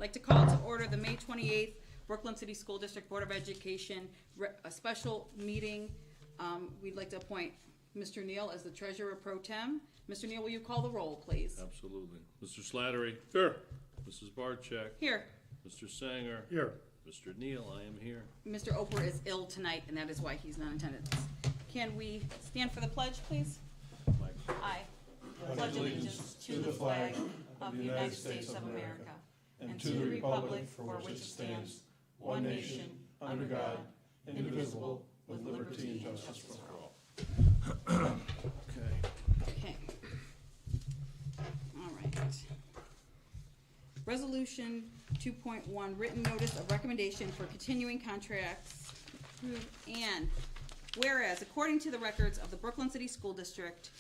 like to call to order the May 28th Brooklyn City School District Board of Education, a special meeting. We'd like to appoint Mr. Neal as the Treasurer Pro Tem. Mr. Neal, will you call the roll, please? Absolutely. Mr. Slattery? Here. Mrs. Barcheck? Here. Mr. Sanger? Here. Mr. Neal, I am here. Mr. Oper is ill tonight, and that is why he's not in attendance. Can we stand for the pledge, please? Mike. I pledge allegiance to the flag of the United States of America and to the republic for which it stands, one nation, under God, indivisible, with liberty and justice for all. Okay. Okay. All right. Resolution 2.1, written notice of recommendation for continuing contracts approved. And whereas, according to the records of the Brooklyn City School District,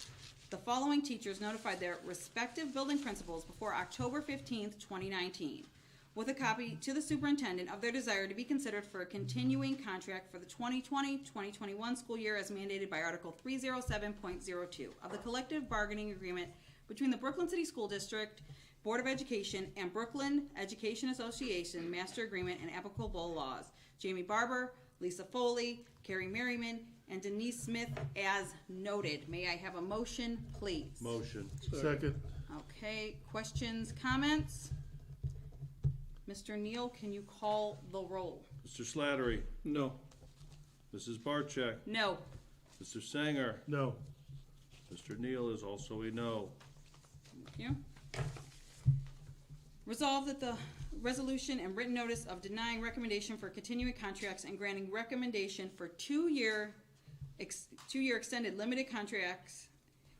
the following teachers notified their respective building principals before October 15th, 2019, with a copy to the superintendent of their desire to be considered for a continuing contract for the 2020-2021 school year as mandated by Article 307.02 of the collective bargaining agreement between the Brooklyn City School District Board of Education and Brooklyn Education Association Master Agreement and applicable laws. Jamie Barber, Lisa Foley, Carrie Merriman, and Denise Smith as noted. May I have a motion, please? Motion. Second. Okay, questions, comments? Mr. Neal, can you call the roll? Mr. Slattery? No. Mrs. Barcheck? No. Mr. Sanger? No. Mr. Neal is also a no. Thank you. Resolved that the resolution and written notice of denying recommendation for continuing contracts and granting recommendation for two-year extended limited contracts,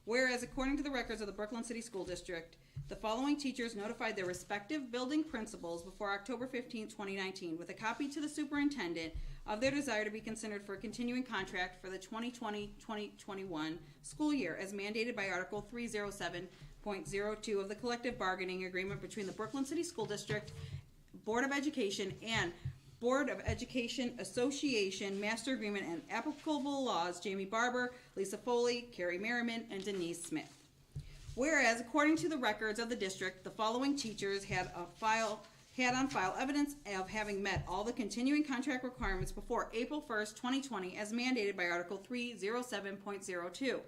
whereas according to the records of the Brooklyn City School District, the following teachers notified their respective building principals before October 15, 2019, with a copy to the superintendent of their desire to be considered for a continuing contract for the 2020-2021 school year as mandated by Article 307.02 of the collective bargaining agreement between the Brooklyn City School District Board of Education and Board of Education Association Master Agreement and applicable laws. Jamie Barber, Lisa Foley, Carrie Merriman, and Denise Smith. Whereas, according to the records of the district, the following teachers had on file evidence of having met all the continuing contract requirements before April 1st, 2020, as mandated by Article 307.02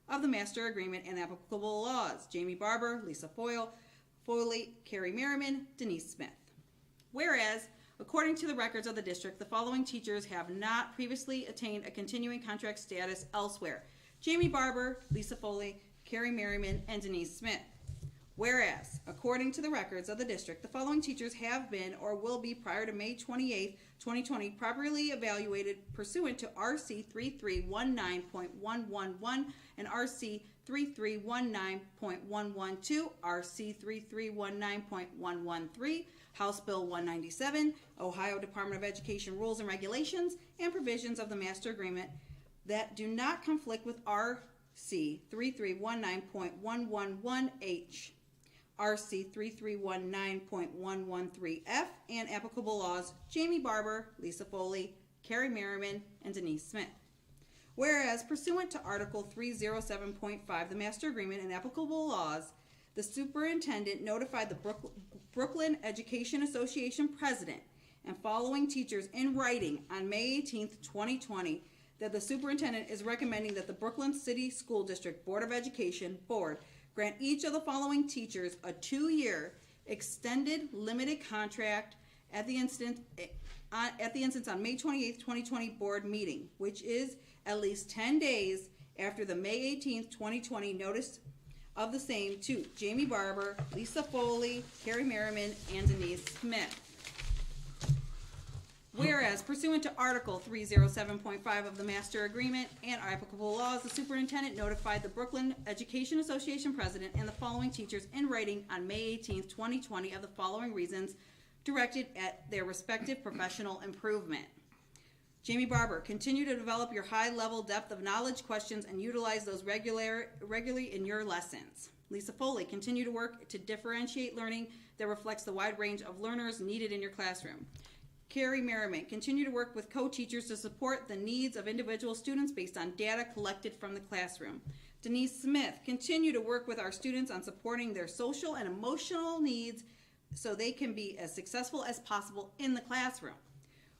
of the Master Agreement and applicable laws. Jamie Barber, Lisa Foley, Carrie Merriman, Denise Smith. Whereas, according to the records of the district, the following teachers have not previously attained a continuing contract status elsewhere. Jamie Barber, Lisa Foley, Carrie Merriman, and Denise Smith. Whereas, according to the records of the district, the following teachers have been or will be prior to May 28, 2020, properly evaluated pursuant to RC 3319.111 and RC 3319.112, RC 3319.113, House Bill 197, Ohio Department of Education rules and regulations, and provisions of the Master Agreement that do not conflict with RC 3319.111H, RC 3319.113F, and applicable laws. Jamie Barber, Lisa Foley, Carrie Merriman, and Denise Smith. Whereas, pursuant to Article 307.5, the Master Agreement and applicable laws, the superintendent notified the Brooklyn Education Association president and following teachers in writing on May 18th, 2020, that the superintendent is recommending that the Brooklyn City School District Board of Education Board grant each of the following teachers a 2-year extended limited contract at the instance on May 28th, 2020 board meeting, which is at least 10 days after the May 18th, 2020 notice of the same to Jamie Barber, Lisa Foley, Carrie Merriman, and Denise Smith. Whereas, pursuant to Article 307.5 of the Master Agreement and applicable laws, the superintendent notified the Brooklyn Education Association president and the following teachers in writing on May 18th, 2020 of the following reasons directed at their respective professional improvement. Jamie Barber, continue to develop your high-level depth of knowledge questions and utilize those regularly in your lessons. Lisa Foley, continue to work to differentiate learning that reflects the wide range of learners needed in your classroom. Carrie Merriman, continue to work with co-teachers to support the needs of individual students based on data collected from the classroom. Denise Smith, continue to work with our students on supporting their social and emotional needs so they can be as successful as possible in the classroom.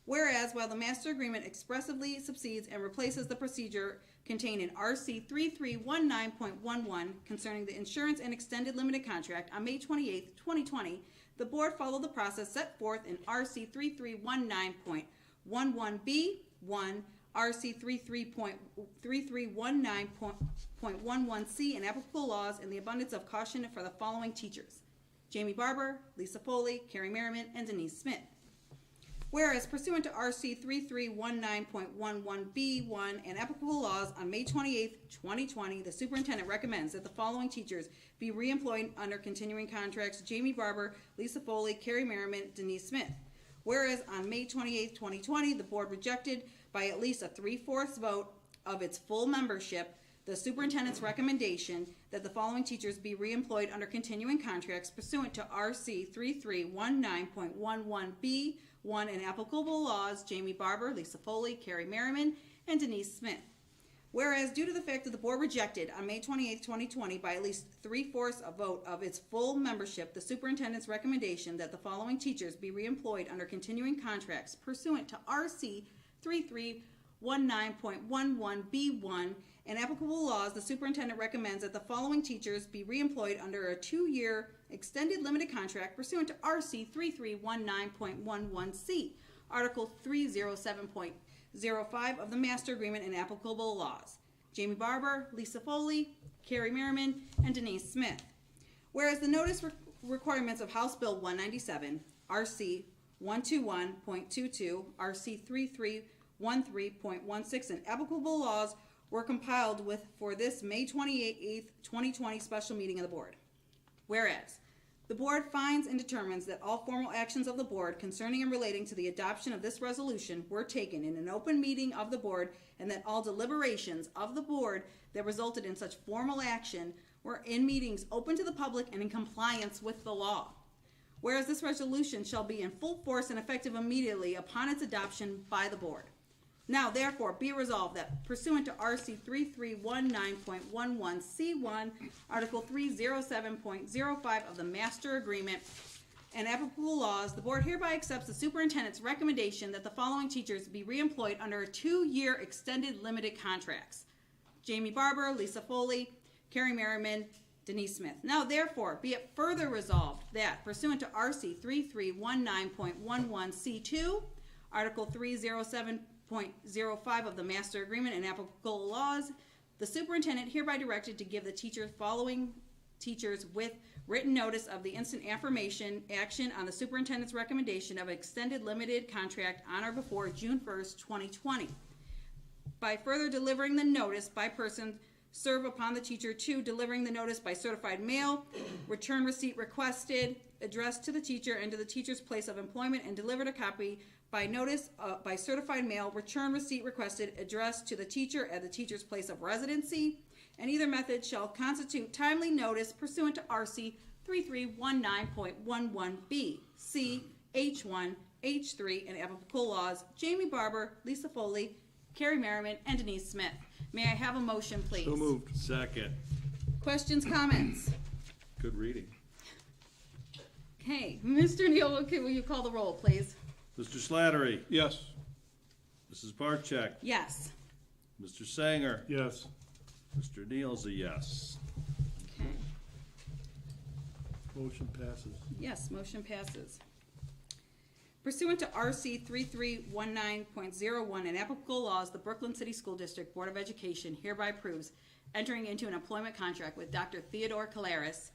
Whereas, while the master agreement expressively subcedes and replaces the procedure contained in RC 3319.11 concerning the insurance and extended limited contract on May 28, 2020, the board followed the process set forth in RC 3319.11B1, RC 3319.11C, and applicable laws in the abundance of caution for the following teachers: Jamie Barber, Lisa Foley, Carrie Merriman, and Denise Smith. Whereas pursuant to RC 3319.11B1 and applicable laws on May 28, 2020, the superintendent recommends that the following teachers be reemployed under continuing contracts: Jamie Barber, Lisa Foley, Carrie Merriman, Denise Smith. Whereas on May 28, 2020, the board rejected by at least a 3/4 vote of its full membership the superintendent's recommendation that the following teachers be reemployed under continuing contracts pursuant to RC 3319.11B1 and applicable laws: Jamie Barber, Lisa Foley, Carrie Merriman, and Denise Smith. Whereas, due to the fact that the board rejected on May 28, 2020 by at least 3/4 a vote of its full membership the superintendent's recommendation that the following teachers be reemployed under continuing contracts pursuant to RC 3319.11B1 and applicable laws, the superintendent recommends that the following teachers be reemployed under a 2-year extended limited contract pursuant to RC 3319.11C, Article 307.05 of the Master Agreement and applicable laws: Jamie Barber, Lisa Foley, Carrie Merriman, and Denise Smith. Whereas the notice requirements of House Bill 197, RC 121.22, RC 3313.16, and applicable laws were compiled for this May 28, 2020 special meeting of the board. Whereas the board finds and determines that all formal actions of the board concerning and relating to the adoption of this resolution were taken in an open meeting of the board, and that all deliberations of the board that resulted in such formal action were in meetings open to the public and in compliance with the law. Whereas this resolution shall be in full force and effective immediately upon its adoption by the board. Now, therefore, be it resolved that pursuant to RC 3319.11C1, Article 307.05 of the Master Agreement and applicable laws, the board hereby accepts the superintendent's recommendation that the following teachers be reemployed under 2-year extended limited contracts: Jamie Barber, Lisa Foley, Carrie Merriman, Denise Smith. Now, therefore, be it further resolved that pursuant to RC 3319.11C2, Article 307.05 of the Master Agreement and applicable laws, the superintendent hereby directed to give the following teachers with written notice of the instant affirmation action on the superintendent's recommendation of extended limited contract on or before June 1st, 2020. By further delivering the notice by person serve upon the teacher. 2, delivering the notice by certified mail, return receipt requested, addressed to the teacher and to the teacher's place of employment, and delivered a copy by notice by certified mail, return receipt requested, addressed to the teacher at the teacher's place of residency, and either method shall constitute timely notice pursuant to RC 3319.11B, C, H1, H3, and applicable laws: Jamie Barber, Lisa Foley, Carrie Merriman, and Denise Smith. May I have a motion, please? So moved. Second. Questions, comments? Good reading. Okay, Mr. Neal, will you call the roll, please? Mr. Slattery. Yes. Mrs. Barcheck. Yes. Mr. Sanger. Yes. Mr. Neal's a yes. Okay. Motion passes. Yes, motion passes. Pursuant to RC 3319.01 and applicable laws, the Brooklyn City School District Board of Education hereby approves entering into an employment contract with Dr. Theodore Calaris,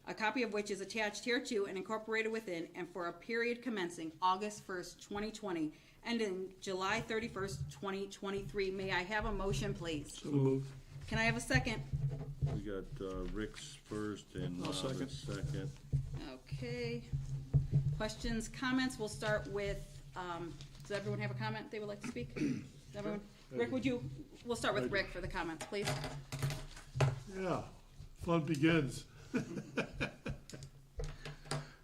a copy of which is attached hereto and incorporated within, and for a period commencing August 1st, 2020, ending July 31st, 2023. May I have a motion, please? So moved. Can I have a second? We got Rick's first and I'll second. second. Okay. Questions, comments? We'll start with, does everyone have a comment they would like to speak? Does everyone? Rick, we'll start with Rick for the comments, please. Yeah, fun begins.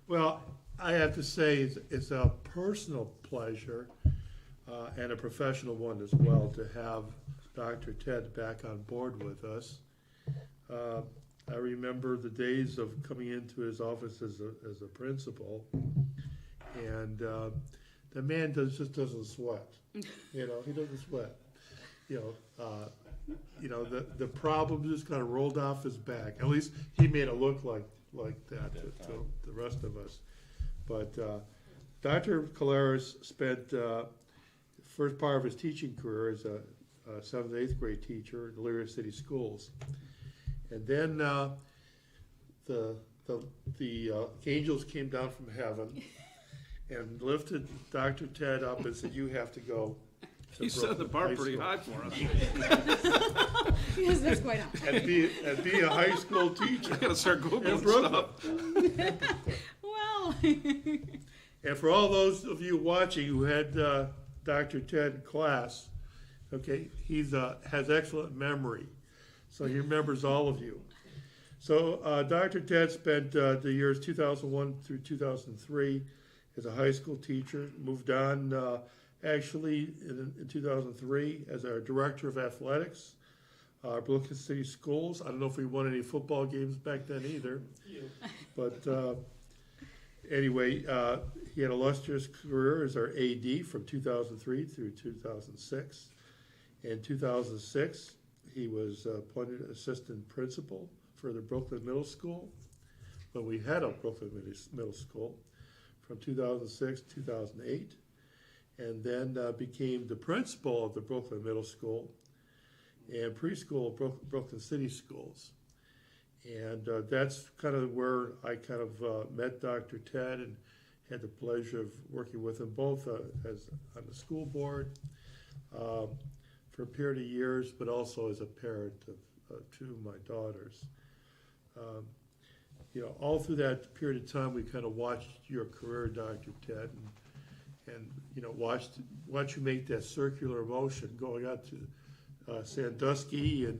Well, I have to say it's a personal pleasure and a professional one as well to have Dr. Ted back on board with us. I remember the days of coming into his office as a principal, and the man just doesn't sweat. You know, he doesn't sweat. You know, the problem just kind of rolled off his back. At least he made it look like that to the rest of us. But Dr. Caleres spent first part of his teaching career as a 7th and 8th grade teacher at Elyria City Schools. And then the angels came down from heaven and lifted Dr. Ted up and said, "You have to go." He set the bar pretty high for us. Yes, that's quite high. And be a high school teacher. I gotta start in Googling Brooklyn. stuff. Well. And for all those of you watching who had Dr. Ted in class, okay, he's has excellent memory, so he remembers all of you. So Dr. Ted spent the years 2001 through 2003 as a high school teacher, moved on actually in 2003 as our director of athletics, Brooklyn City Schools. I don't know if we won any football games back then either, but anyway, he had a illustrious career as our AD from 2003 through 2006. In 2006, he was appointed assistant principal for the Brooklyn Middle School, when we had a Brooklyn Middle School, from 2006 to 2008, and then became the principal of the Brooklyn Middle School and preschool Brooklyn City Schools. And that's kind of where I kind of met Dr. Ted and had the pleasure of working with him both as on the school board for a period of years, but also as a parent of two of my daughters. You know, all through that period of time, we kind of watched your career, Dr. Ted, and you know, watched you make that circular motion going out to Sandusky and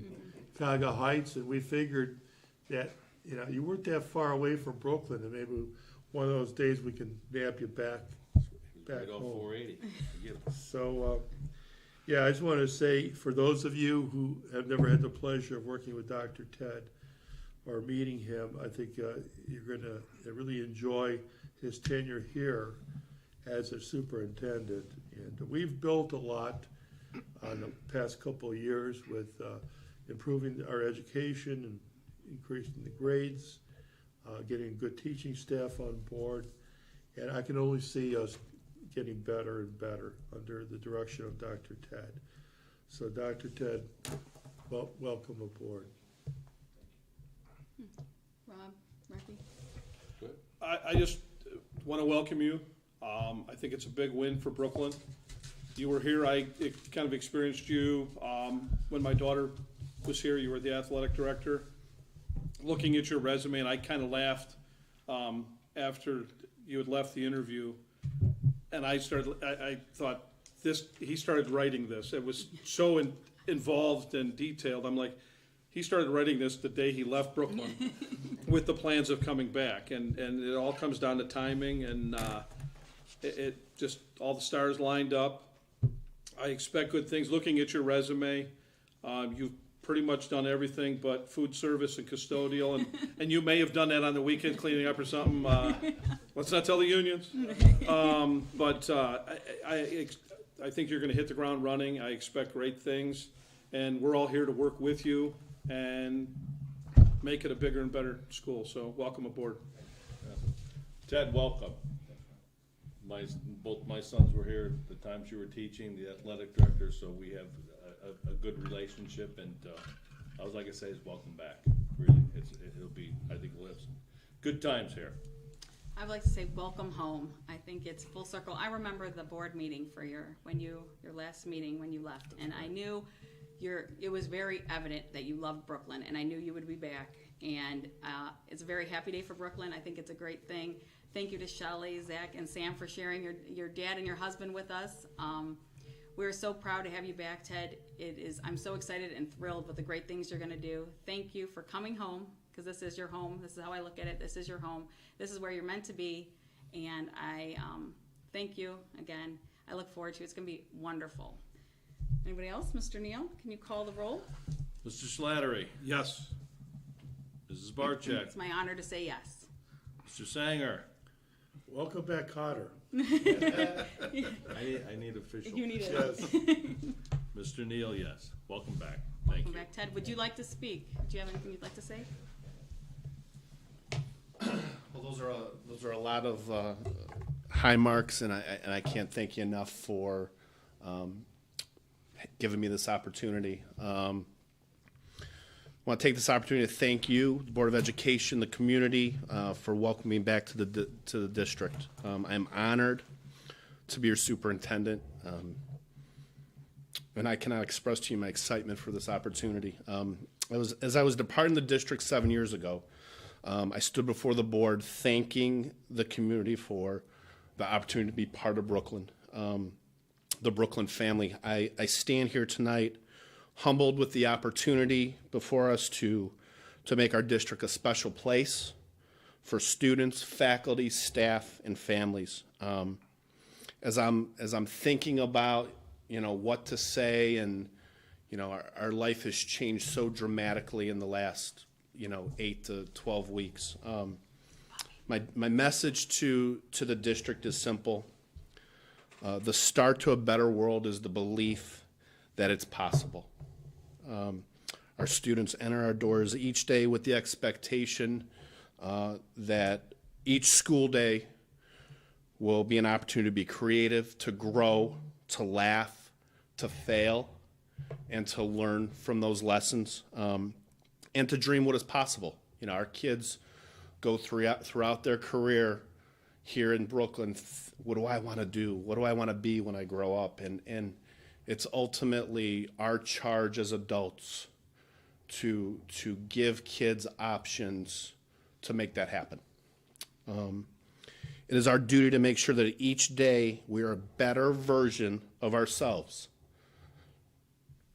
Cuyahoga Heights, and we figured that, you know, you weren't that far away from Brooklyn, and maybe one of those days we can nab you back Right off home. 480. So, yeah, I just want to say, for those of you who have never had the pleasure of working with Dr. Ted or meeting him, I think you're going to really enjoy his tenure here as a superintendent. And we've built a lot on the past couple of years with improving our education and increasing the grades, getting good teaching staff on board, and I can only see us getting better and better under the direction of Dr. Ted. So Dr. Ted, welcome aboard. Rob, Rocky? I just want to welcome you. I think it's a big win for Brooklyn. You were here, I kind of experienced you when my daughter was here. You were the athletic director. Looking at your resume, and I kind of laughed after you had left the interview, and I thought he started writing this. It was so involved and detailed. I'm like, he started writing this the day he left Brooklyn with the plans of coming back, and it all comes down to timing, and it just, all the stars lined up. I expect good things. Looking at your resume, you've pretty much done everything but food service and custodial, and you may have done that on the weekend, cleaning up or something. Let's not tell the unions. But I think you're going to hit the ground running. I expect great things, and we're all here to work with you and make it a bigger and better school. So welcome aboard. Ted, welcome. Both my sons were here at the times you were teaching, the athletic director, so we have a good relationship, and I was like I say, is welcome back. Really, it'll be, I think we'll have some good times here. I would like to say welcome home. I think it's full circle. I remember the board meeting for your last meeting when you left, and I knew it was very evident that you loved Brooklyn, and I knew you would be back. And it's a very happy day for Brooklyn. I think it's a great thing. Thank you to Shelley, Zach, and Sam for sharing your dad and your husband with us. We're so proud to have you back, Ted. I'm so excited and thrilled with the great things you're going to do. Thank you for coming home, because this is your home. This is how I look at it. This is your home. This is where you're meant to be. And I thank you again. I look forward to it. It's going to be wonderful. Anybody else? Mr. Neal, can you call the roll? Mr. Slattery, Yes. Mrs. Barcheck, It's my honor to say yes. Mr. Sanger. Welcome back, Cotter. I need official. You need it. Yes. Mr. Neal, yes. Welcome back. Thank Welcome you. back. Ted, would you like to speak? Do you have anything you'd like to say? Well, those are a lot of high marks, and I can't thank you enough for giving me this opportunity. I want to take this opportunity to thank you, the Board of Education, the community, for welcoming me back to the district. I am honored to be your superintendent, and I cannot express to you my excitement for this opportunity. As I was departing the district 7 years ago, I stood before the board thanking the community for the opportunity to be part of Brooklyn, the Brooklyn family. I stand here tonight humbled with the opportunity before us to make our district a special place for students, faculty, staff, and families. As I'm thinking about, what to say, and, our life has changed so dramatically in the last 8 to 12 weeks. My message to the district is simple. The start to a better world is the belief that it's possible. Our students enter our doors each day with the expectation that each school day will be an opportunity to be creative, to grow, to laugh, to fail, and to learn from those lessons. And to dream what is possible. Our kids go throughout their career here in Brooklyn. What do I want to do? What do I want to be when I grow up? And it's ultimately our charge as adults to give kids options to make that happen. It is our duty to make sure that each day we are a better version of ourselves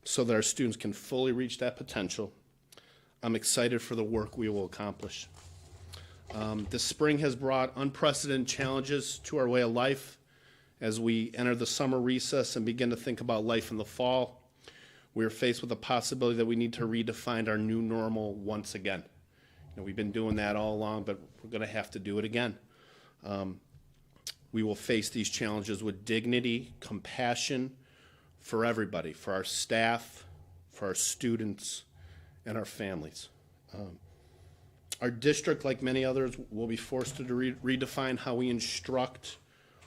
so that our students can fully reach that potential. I'm excited for the work we will accomplish. This spring has brought unprecedented challenges to our way of life as we enter the summer recess and begin to think about life in the fall. We are faced with the possibility that we need to redefine our new normal once again. We've been doing that all along, but we're going to have to do it again. We will face these challenges with dignity, compassion for everybody, for our staff, for our students, and our families. Our district, like many others, will be forced to redefine how we instruct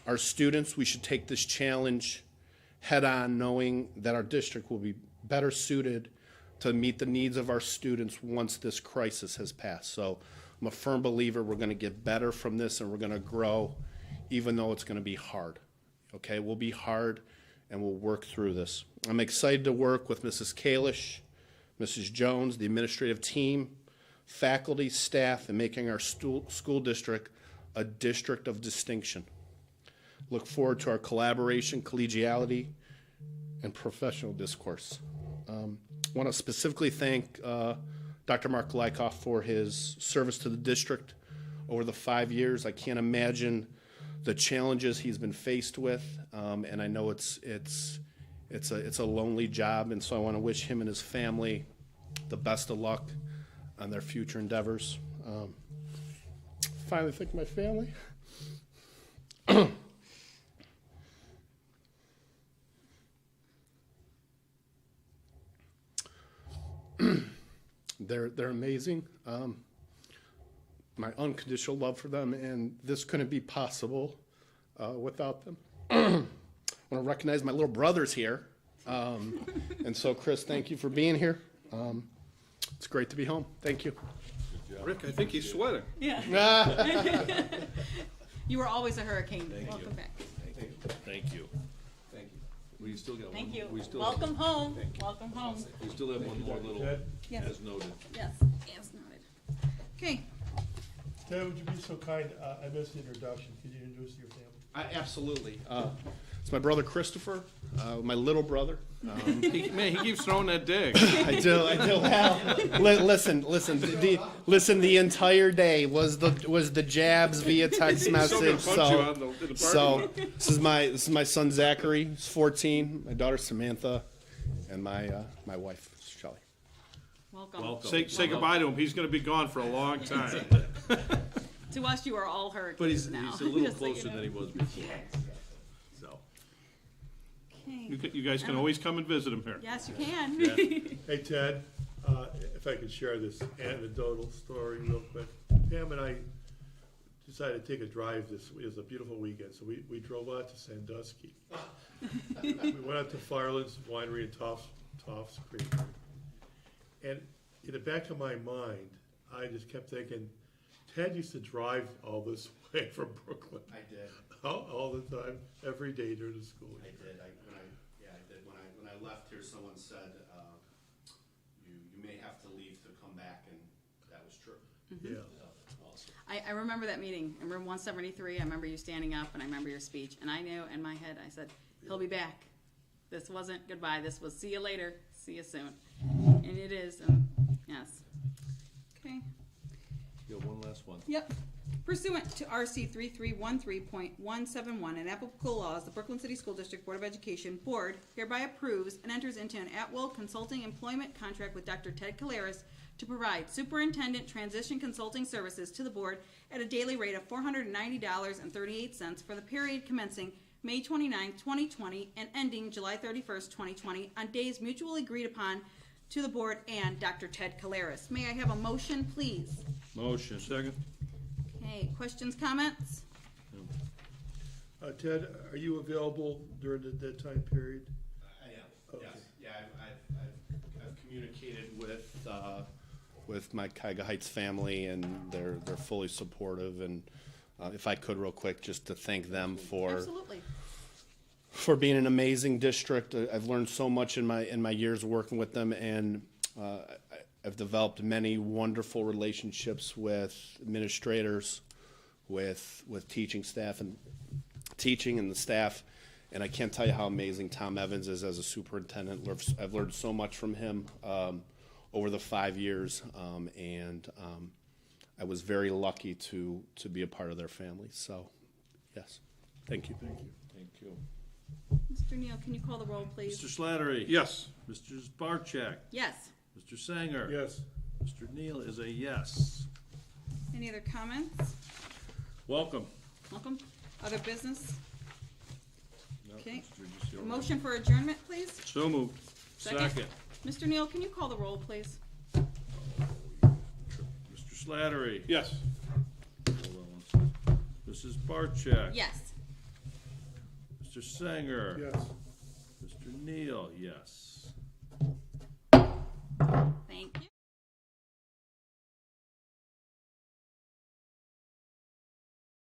our students. We should take this challenge head on, knowing that our district will be better suited to meet the needs of our students once this crisis has passed. So I'm a firm believer we're going to get better from this, and we're going to grow, even though it's going to be hard. Okay, we'll be hard, and we'll work through this. I'm excited to work with Mrs. Kalish, Mrs. Jones, the administrative team, faculty, staff, in making our school district a district of distinction. Look forward to our collaboration, collegiality, and professional discourse. I want to specifically thank Dr. Mark Lykoff for his service to the district over the 5 years. I can't imagine the challenges he's been faced with, and I know it's a lonely job, and so I want to wish him and his family the best of luck on their future endeavors. Finally, thank my family. They're amazing. My unconditional love for them, and this couldn't be possible without them. I want to recognize my little brother's here. And so, Chris, thank you for being here. It's great to be home. Thank you. Rick, I think he's sweating. Yeah. You were always a hurricane. Thank Welcome you. back. Thank you. Thank you. We still got one. Thank you. We still Welcome home. Welcome home. We still have one more little, Yes. as noted. Yes, as noted. Okay. Ted, would you be so kind? I missed the introduction. Could you introduce your family? Absolutely. It's my brother Christopher, my little brother. He keeps throwing that dig. I do. Well, listen. The entire day was the jabs via text He's still gonna message. punch you in the parking lot. This is my son Zachary. He's 14. My daughter Samantha, and my wife Shelley. Welcome. Welcome. Say goodbye to him. He's gonna be gone for a long time. To us, you are all hurt But he's now. a little just so you closer know. than he was before. So, Okay. You guys can always come and visit him here. Yes, you can. Yeah. Hey, Ted, if I could share this anecdotal story real quick. Pam and I decided to take a drive it was a beautiful weekend, so we drove out to Sandusky. We went out to Firelands Winery and Toff's Creek. And in the back of my mind, I just kept thinking, Ted used to drive all this way from Brooklyn, I did. all the time, every day during the school I year. did. I did. When I left here, someone said, you may have to leave to come back, and that was true. Yeah. awesome. I remember that meeting in room 173. I remember you standing up, and I remember your speech. And I knew in my head, I said, he'll be back. This wasn't goodbye. This was see you later. See you soon. And it is. Yes. Okay. You got one last one. Yep. Pursuant to RC 3313.171 and applicable laws, the Brooklyn City School District Board of Education Board hereby approves and enters into an at-will consulting employment contract with Dr. Ted Caleres to provide superintendent transition consulting services to the board at a daily rate of $490.38 for the period commencing May 29, 2020 and ending July 31st, 2020 on days mutually agreed upon to the board and Dr. Ted Caleres. May I have a motion, please? Motion. Second. Okay, questions, comments? Ted, are you available during that time period? I am. Okay. Yes. Yeah. I've communicated with my Cuyahoga Heights family, and they're fully supportive. And if I could, real quick, just to thank them Absolutely. for being an amazing district. I've learned so much in my years working with them, and I've developed many wonderful relationships with administrators, with teaching staff and teaching and the staff. And I can't tell you how amazing Tom Evans is as a superintendent. I've learned so much from him over the 5 years, and I was very lucky to be a part of their family. So, yes, thank you. Thank you. Mr. Neal, can you call the roll, please? Mr. Slattery. Yes. Mr. Barczyk. Yes. Mr. Sanger. Yes. Mr. Neal is a yes. Any other comments? Welcome. Welcome. Other business? No, Okay. just your- Motion for adjournment, please? So moved. Second. Mr. Neal, can you call the roll, please? Mr. Slattery. Yes. Hold on one second. Mrs. Barczyk. Yes. Mr. Sanger. Yes. Mr. Neal, yes.